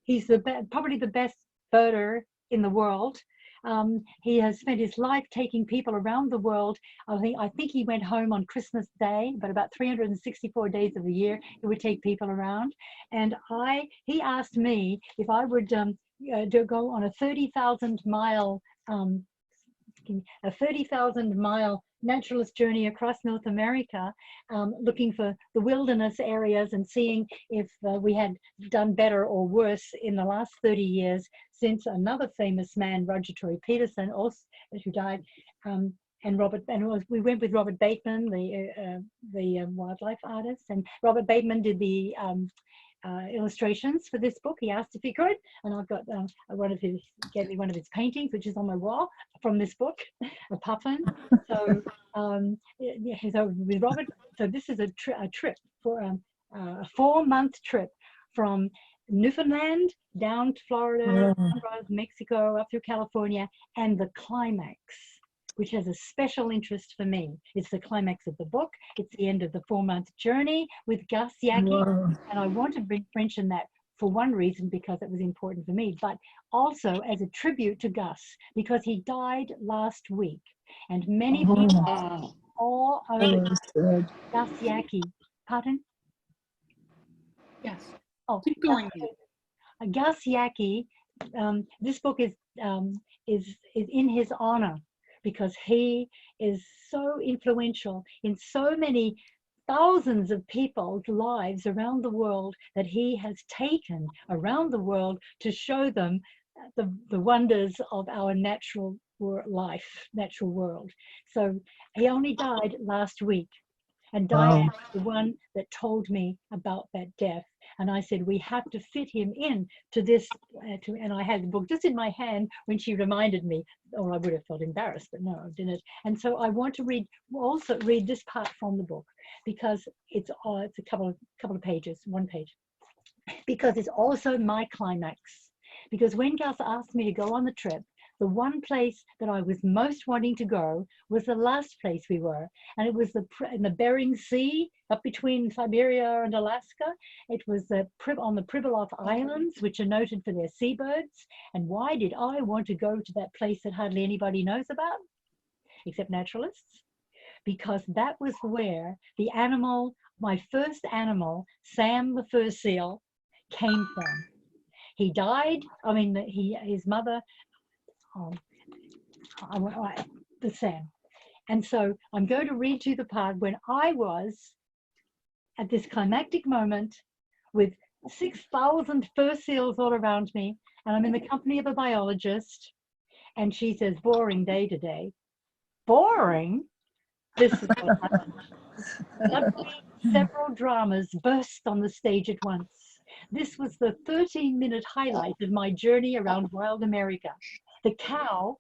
he's probably the best birder in the world. He has spent his life taking people around the world. I think he went home on Christmas Day, but about 364 days of the year, he would take people around. And he asked me if I would go on a 30,000 mile naturalist journey across North America, looking for the wilderness areas and seeing if we had done better or worse in the last 30 years since another famous man, Roger Tory Peterson, also who died, and we went with Robert Bateman, the wildlife artist, and Robert Bateman did the illustrations for this book. He asked if he could, and I've got gave me one of his paintings, which is on my wall from this book, a puffin. So, so with Robert, so this is a trip for a 4-month trip from Newfoundland down to Florida, Mexico, up through California, and the climax, which has a special interest for me. It's the climax of the book. It's the end of the 4-month journey with Gus Jacki. Wow. And I want to mention that for one reason, because it was important for me, but also as a tribute to Gus, because he died last week. And many people all over Gus Jacki. Pardon? Yes. Oh, keep going. Gus Jacki, this book is in his honor, because he is so influential in so many thousands of people's lives around the world that he has taken around the world to show them the wonders of our natural world. So he only died last week, and Diane was the one that told me about that death. And I said, we have to fit him in to this, and I had the book just in my hand when she reminded me, or I would have felt embarrassed, but no, I didn't. And so I want to also read this part from the book, because it's a couple of pages, 1 page, because it's also my climax. Because when Gus asked me to go on the trip, the one place that I was most wanting to go was the last place we were. And it was in the Bering Sea, up between Siberia and Alaska. It was on the Pribilof Islands, which are noted for their seabirds. And why did I want to go to that place that hardly anybody knows about, except naturalists? Because that was where the animal, my first animal, Sam the fur seal, came from. He died, his mother, the Sam. And so I'm going to read you the part when I was at this climactic moment with 6,000 fur seals all around me, and I'm in the company of a biologist, and she says, boring day today. Boring? This is what happened. Suddenly, several dramas burst on the stage at once. This was the 13-minute highlight of my journey around wild America. The cow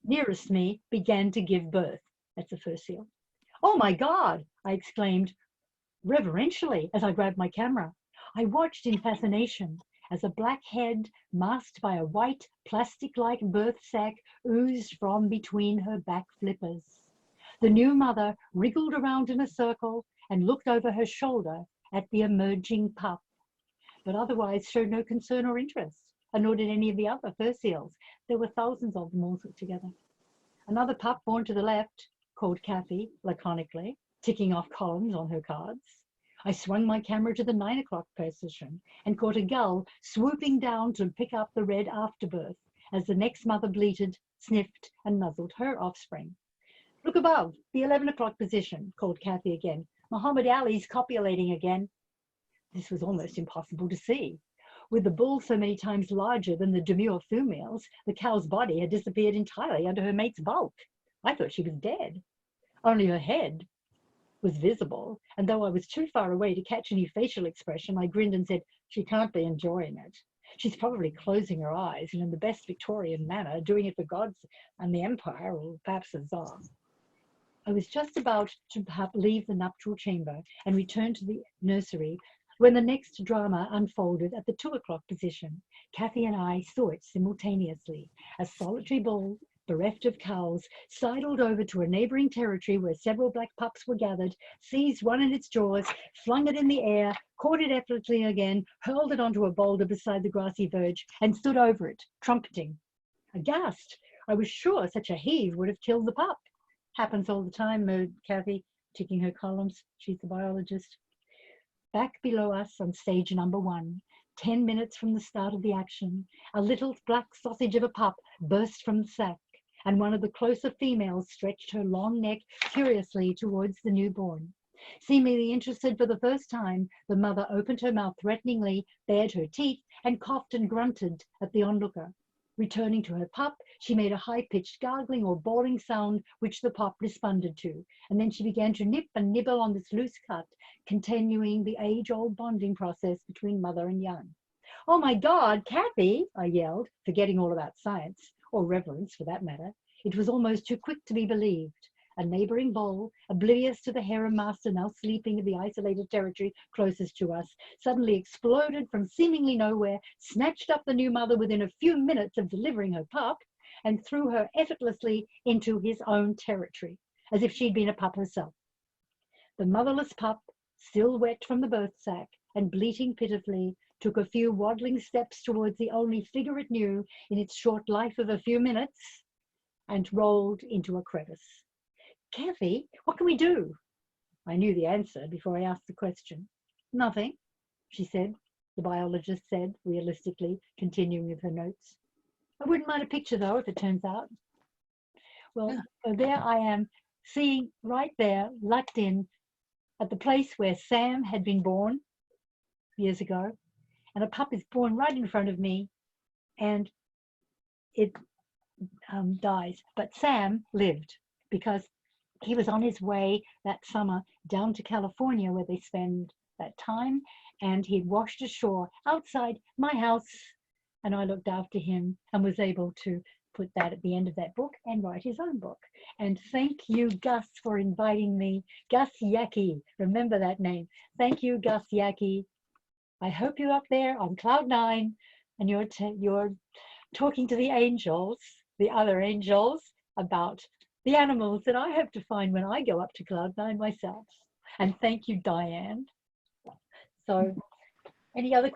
nearest me began to give birth. That's a fur seal. Oh my God, I exclaimed reverentially as I grabbed my camera. I watched in fascination as a black head masked by a white plastic-like birth sac oozed from between her back flippers. The new mother wriggled around in a circle and looked over her shoulder at the emerging pup, but otherwise showed no concern or interest, and nor did any of the other fur seals. There were thousands of them all together. Another pup born to the left, called Kathy, laconically, ticking off columns on her cards. I swung my camera to the 9 o'clock position and caught a gull swooping down to pick up the red afterbirth as the next mother bleated, sniffed, and nuzzled her offspring. Look above, the 11 o'clock position, called Kathy again. Muhammad Ali's copulating again. This was almost impossible to see. With the bull so many times larger than the demure females, the cow's body had disappeared entirely under her mate's bulk. I thought she was dead. Only her head was visible, and though I was too far away to catch any facial expression, I grinned and said, she can't be enjoying it. She's probably closing her eyes and in the best Victorian manner, doing it for God and the Empire, or perhaps the Tsar. I was just about to leave the nuptial chamber and return to the nursery when the next drama unfolded at the 2 o'clock position. Kathy and I saw it simultaneously. A solitary bull, bereft of cows, sidled over to a neighboring territory where several black pups were gathered, seized one in its jaws, flung it in the air, caught it effortlessly again, hurled it onto a boulder beside the grassy verge, and stood over it, trumpeting. Aghast, I was sure such a heave would have killed the pup. Happens all the time, moaned Kathy, ticking her columns. She's the biologist. Back below us on stage number 1, 10 minutes from the start of the action, a little black sausage of a pup burst from the sack, and one of the closer females stretched her long neck curiously towards the newborn. Seemingly interested for the first time, the mother opened her mouth threateningly, bared her teeth, and coughed and grunted at the onlooker. Returning to her pup, she made a high-pitched gargling or bawling sound which the pup responded to, and then she began to nip and nibble on this loose cut, continuing the age-old bonding process between mother and young. "Oh my God, Kathy!" I yelled, forgetting all about science, or reverence for that matter. It was almost too quick to be believed. A neighboring bull, oblivious to the harem master now sleeping in the isolated territory closest to us, suddenly exploded from seemingly nowhere, snatched up the new mother within a few minutes of delivering her pup, and threw her effortlessly into his own territory, as if she'd been a pup herself. The motherless pup, still wet from the birth sack and bleating pitifully, took a few waddling steps towards the only figure it knew in its short life of a few minutes, and rolled into a crevice. "Kathy, what can we do?" I knew the answer before I asked the question. "Nothing," she said, the biologist said, realistically, continuing with her notes. "I wouldn't mind a picture, though, if it turns out." Well, so there I am, seeing right there, lucked in, at the place where Sam had been born years ago, and a pup is born right in front of me, and it dies. But Sam lived because he was on his way that summer down to California, where they spend that time, and he'd washed ashore outside my house, and I looked after him and was able to put that at the end of that book and write his own book. And thank you, Gus, for inviting me. Gus Jacki, remember that name. Thank you, Gus Jacki. I hope you're up there on cloud 9 and you're talking to the angels, the other angels, about the animals that I hope to find when I go up to cloud 9 myself. And thank you, Diane. So any other